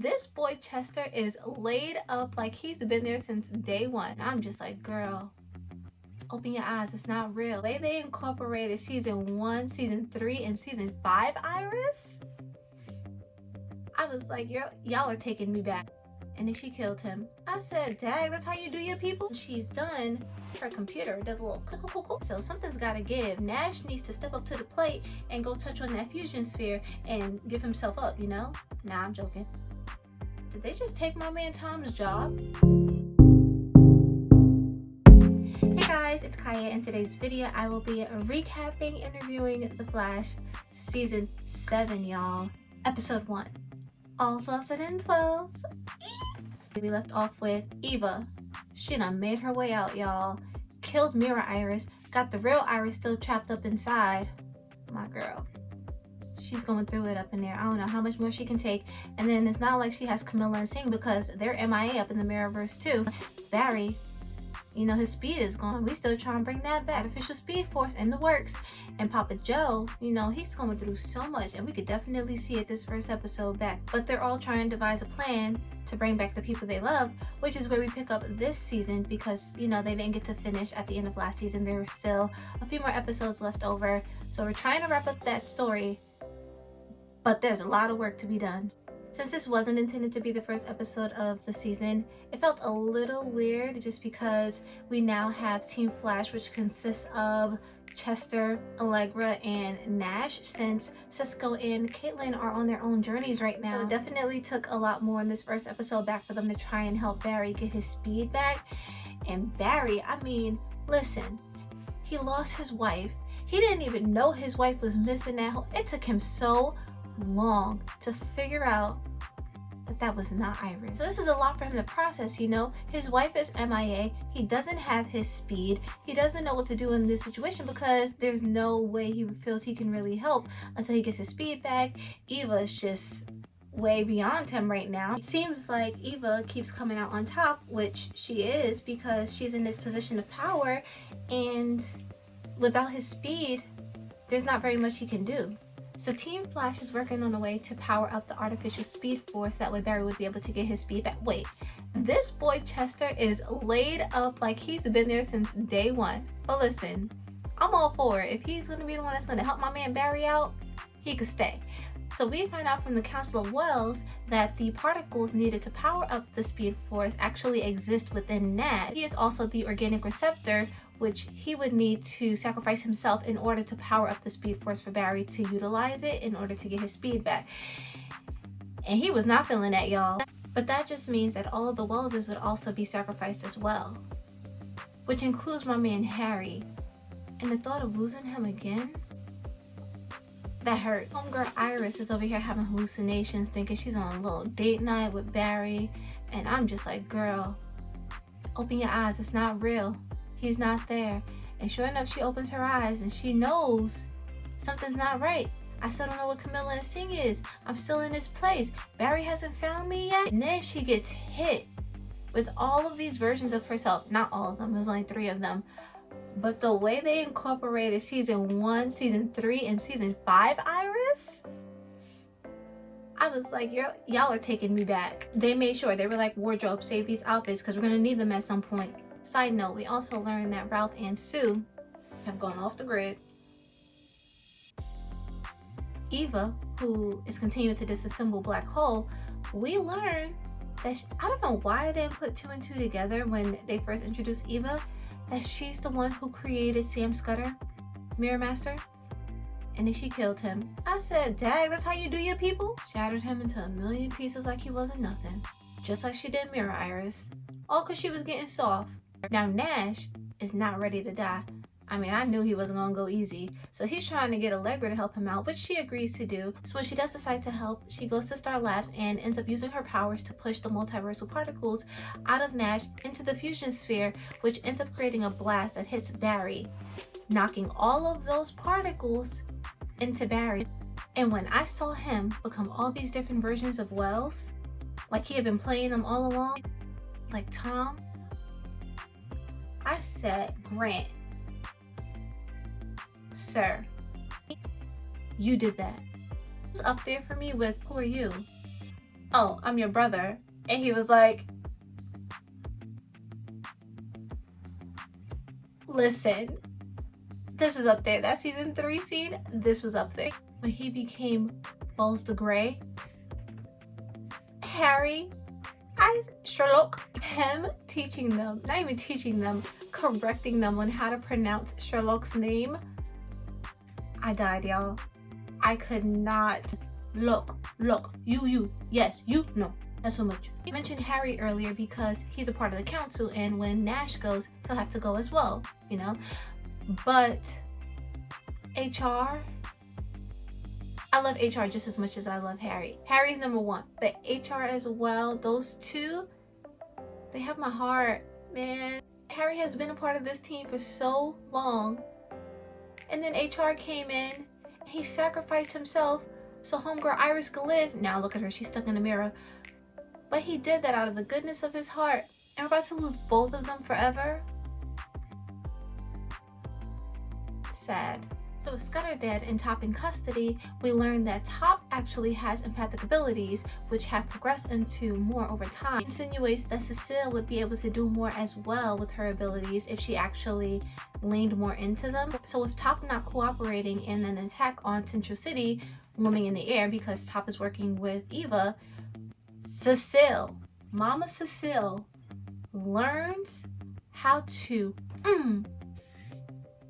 This boy Chester is laid up like he's been there since day one. I'm just like, girl, open your eyes, it's not real. The way they incorporated season 1, season 3, and season 5 Iris, I was like, y'all are taking me back. And then she killed him. I said, dang, that's how you do your people? She's done. Her computer does a little click, click, click. So something's gotta give. Nash needs to step up to the plate and go touch on that fusion sphere and give himself up, you know? Nah, I'm joking. Did they just take my man Tom's job? Hey guys, it's Kaya. In today's video, I will be recapping, interviewing The Flash Season 7, y'all. Episode 1. All 12s and 12s. We left off with Eva. She done made her way out, y'all. Killed Mirror Iris. Got the real Iris still trapped up inside. My girl. She's going through it up in there. I don't know how much more she can take. And then it's not like she has Camilla and Singh because they're MIA up in the Mirrorverse too. Barry, you know, his speed is gone. We still trying to bring that back. Official Speed Force in the works. And Papa Joe, you know, he's going through so much. And we could definitely see it this first episode back. But they're all trying to devise a plan to bring back the people they love, which is where we pick up this season because, you know, they didn't get to finish at the end of last season. There were still a few more episodes left over. So we're trying to wrap up that story, but there's a lot of work to be done. Since this wasn't intended to be the first episode of the season, it felt a little weird just because we now have Team Flash, which consists of Chester, Allegra, and Nash, since Cisco and Caitlin are on their own journeys right now. So it definitely took a lot more in this first episode back for them to try and help Barry get his speed back. And Barry, I mean, listen, he lost his wife. He didn't even know his wife was missing that whole. It took him so long to figure out that was not Iris. So this is a lot for him to process, you know. His wife is MIA. He doesn't have his speed. He doesn't know what to do in this situation because there's no way he feels he can really help until he gets his speed back. Eva is just way beyond him right now. It seems like Eva keeps coming out on top, which she is because she's in this position of power, and without his speed, there's not very much he can do. So Team Flash is working on a way to power up the artificial speed force, that way Barry would be able to get his speed back. Wait, this boy Chester is laid up like he's been there since day one. But listen, I'm all for it. If he's going to be the one that's going to help my man Barry out, he could stay. So we find out from the Council of Wells that the particles needed to power up the speed force actually exist within Nash. He is also the organic receptor, which he would need to sacrifice himself in order to power up the speed force for Barry to utilize it in order to get his speed back. And he was not feeling that, y'all. But that just means that all of the Welleses would also be sacrificed as well, which includes my man Harry. And the thought of losing him again, that hurts. Homegirl Iris is over here having hallucinations, thinking she's on a little date night with Barry. And I'm just like, girl, open your eyes, it's not real. He's not there. And sure enough, she opens her eyes and she knows something's not right. I still don't know what Camilla and Singh is. I'm still in this place. Barry hasn't found me yet. And then she gets hit with all of these versions of herself. Not all of them, there's only 3 of them. But the way they incorporated season 1, season 3, and season 5 Iris, I was like, y'all are taking me back. They made sure, they were like, wardrobe, save these outfits because we're going to need them at some point. Side note, we also learned that Ralph and Sue have gone off the grid. Eva, who is continuing to disassemble Black Hole, we learned that I don't know why I didn't put 2 and 2 together when they first introduced Eva, that she's the one who created Sam Scudder, Mirror Master, and then she killed him. I said, dang, that's how you do your people? Shattered him into a million pieces like he wasn't nothing, just like she did Mirror Iris, all because she was getting soft. Now Nash is not ready to die. I mean, I knew he wasn't gonna go easy. So he's trying to get Allegra to help him out, which she agrees to do. So when she does decide to help, she goes to Star Labs and ends up using her powers to push the multiversal particles out of Nash into the fusion sphere, which ends up creating a blast that hits Barry, knocking all of those particles into Barry. And when I saw him become all these different versions of Wells, like he had been playing them all along, like Tom, I said, Grant, sir, you did that. It's up there for me with, who are you? "Oh, I'm your brother." And he was like, listen, this was up there. That season 3 scene, this was up there. When he became Wells the Grey, Harry, Sherlock, him teaching them, not even teaching them, correcting them on how to pronounce Sherlock's name. I died, y'all. I could not. Look, you, yes, you, no, not so much. I mentioned Harry earlier because he's a part of the council, and when Nash goes, he'll have to go as well, you know? But HR, I love HR just as much as I love Harry. Harry's number one, but HR as well, those two, they have my heart, man. Harry has been a part of this team for so long, and then HR came in, he sacrificed himself so homegirl Iris could live. Now look at her, she's stuck in a mirror. But he did that out of the goodness of his heart, and we're about to lose both of them forever. Sad. So with Scudder dead and Top in custody, we learned that Top actually has empathic abilities, which have progressed into more over time. It insinuates that Cecile would be able to do more as well with her abilities if she actually leaned more into them. So with Top not cooperating in an attack on Central City, looming in the air because Top is working with Eva, Cecile, Mama Cecile, learns how to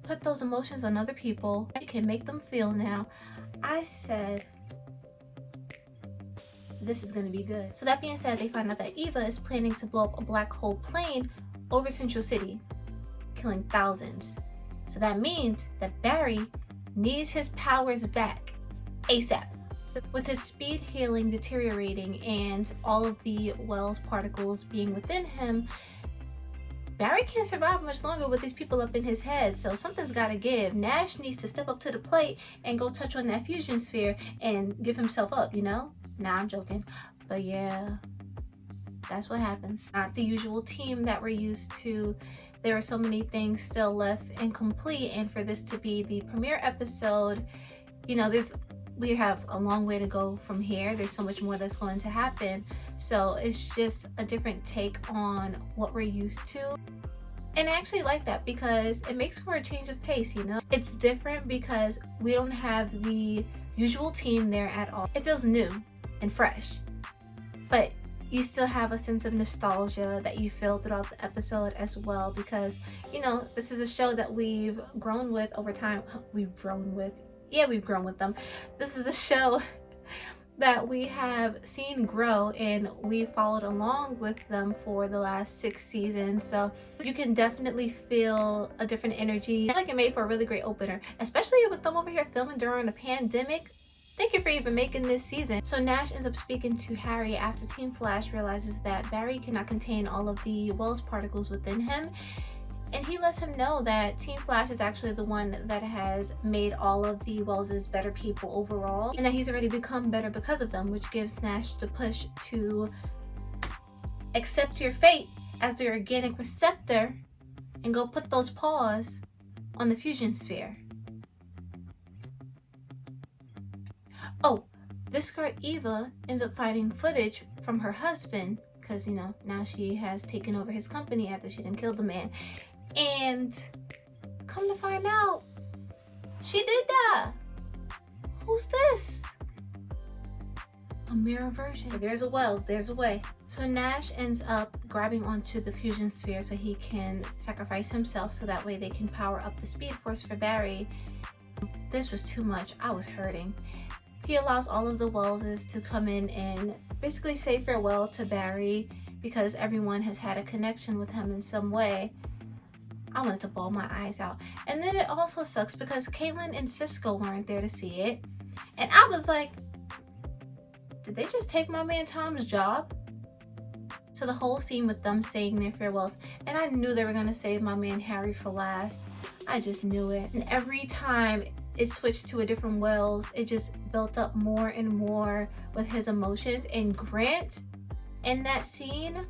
put those emotions on other people. You can make them feel now. I said, this is gonna be good. So that being said, they find out that Eva is planning to blow up a black hole plane over Central City, killing thousands. So that means that Barry needs his powers back ASAP. With his speed healing deteriorating and all of the Wells particles being within him, Barry can't survive much longer with these people up in his head, so something's gotta give. Nash needs to step up to the plate and go touch on that fusion sphere and give himself up, you know? Nah, I'm joking. But yeah, that's what happens. Not the usual team that we're used to. There are so many things still left incomplete, and for this to be the premiere episode, you know, we have a long way to go from here. There's so much more that's going to happen. So it's just a different take on what we're used to. And I actually like that because it makes for a change of pace, you know? It's different because we don't have the usual team there at all. It feels new and fresh, but you still have a sense of nostalgia that you feel throughout the episode as well because, you know, this is a show that we've grown with over time. We've grown with them. This is a show that we have seen grow, and we followed along with them for the last 6 seasons, so you can definitely feel a different energy. I feel like it made for a really great opener, especially with them over here filming during a pandemic. Thank you for even making this season. So Nash ends up speaking to Harry after Team Flash realizes that Barry cannot contain all of the Wells particles within him, and he lets him know that Team Flash is actually the one that has made all of the Wellses better people overall, and that he's already become better because of them, which gives Nash the push to accept your fate as the organic receptor and go put those paws on the fusion sphere. Oh, this girl Eva ends up finding footage from her husband because, you know, now she has taken over his company after she done killed the man. And come to find out, she did die. Who's this? A mirror version. If there's a Wells, there's a way. So Nash ends up grabbing onto the fusion sphere so he can sacrifice himself so that way they can power up the Speed Force for Barry. This was too much. I was hurting. He allows all of the Wellses to come in and basically say farewell to Barry because everyone has had a connection with him in some way. I wanted to bawl my eyes out. And then it also sucks because Caitlin and Cisco weren't there to see it. And I was like, did they just take my man Tom's job? So the whole scene with them saying their farewells, and I knew they were gonna save my man Harry for last. I just knew it. And every time it switched to a different Wells, it just built up more and more with his emotions. And Grant in that scene,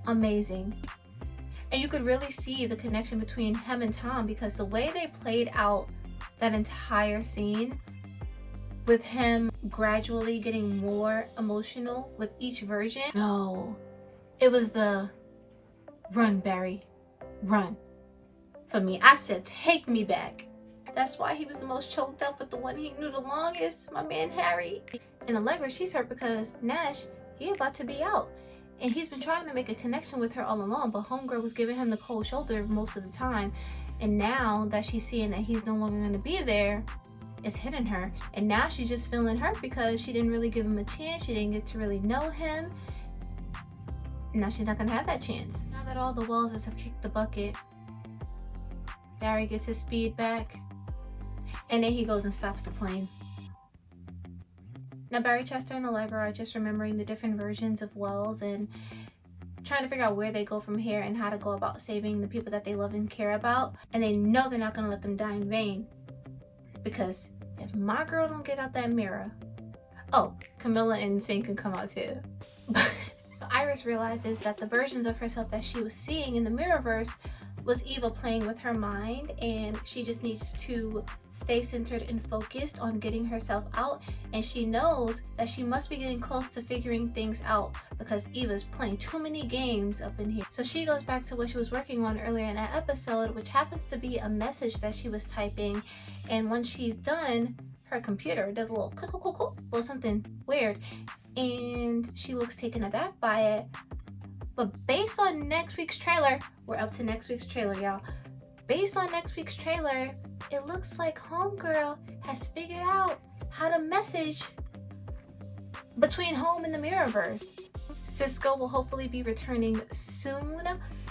amazing. And you could really see the connection between him and Tom because the way they played out that entire scene, with him gradually getting more emotional with each version. No, it was the run, Barry, run. For me, I said, take me back. That's why he was the most choked up with the one he knew the longest, my man Harry. And Allegra, she's hurt because Nash, he about to be out. And he's been trying to make a connection with her all along, but homegirl was giving him the cold shoulder most of the time. And now that she's seeing that he's no longer going to be there, it's hitting her. And now she's just feeling hurt because she didn't really give him a chance. She didn't get to really know him. Now she's not going to have that chance. Now that all the Welleses have kicked the bucket, Barry gets his speed back. And then he goes and stops the plane. Now Barry, Chester, and Allegra are just remembering the different versions of Wells and trying to figure out where they go from here and how to go about saving the people that they love and care about. And they know they're not going to let them die in vain. Because if my girl don't get out that mirror... Oh, Camilla and Sing can come out too. So Iris realizes that the versions of herself that she was seeing in the Mirrorverse was Eva playing with her mind, and she just needs to stay centered and focused on getting herself out. And she knows that she must be getting close to figuring things out because Eva's playing too many games up in here. So she goes back to what she was working on earlier in that episode, which happens to be a message that she was typing. And once she's done, her computer does a little click, click, click, click, or something weird, and she looks taken aback by it. But based on next week's trailer, we're up to next week's trailer, y'all. Based on next week's trailer, it looks like homegirl has figured out how to message between home and the Mirrorverse. Cisco will hopefully be returning soon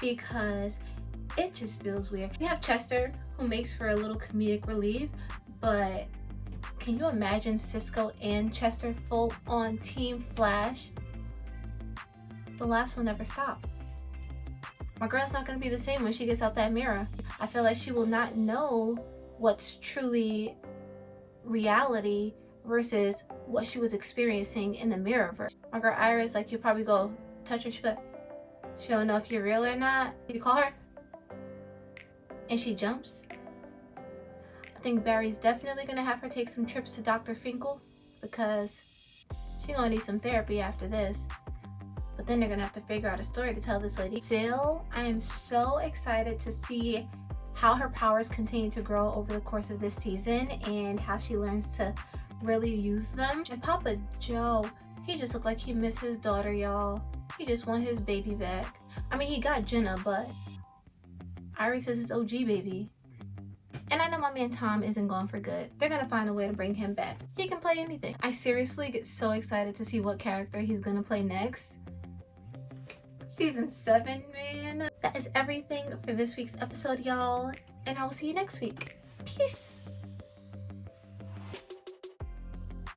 because it just feels weird. We have Chester, who makes for a little comedic relief, but can you imagine Cisco and Chester full on Team Flash? The laughs will never stop. My girl's not going to be the same when she gets out that mirror. I feel like she will not know what's truly reality versus what she was experiencing in the Mirrorverse. My girl Iris, like, you probably go touch her, but she don't know if you're real or not. You call her and she jumps. I think Barry's definitely going to have her take some trips to Dr. Finkel because she's going to need some therapy after this. But then they're gonna have to figure out a story to tell this lady. Still, I am so excited to see how her powers continue to grow over the course of this season and how she learns to really use them. And Papa Joe, he just looked like he missed his daughter, y'all. He just want his baby back. I mean, he got Jenna, but Iris is his OG baby. And I know my man Tom isn't gone for good. They're gonna find a way to bring him back. He can play anything. I seriously get so excited to see what character he's gonna play next. Season 7, man. That is everything for this week's episode, y'all. And I will see you next week. Peace.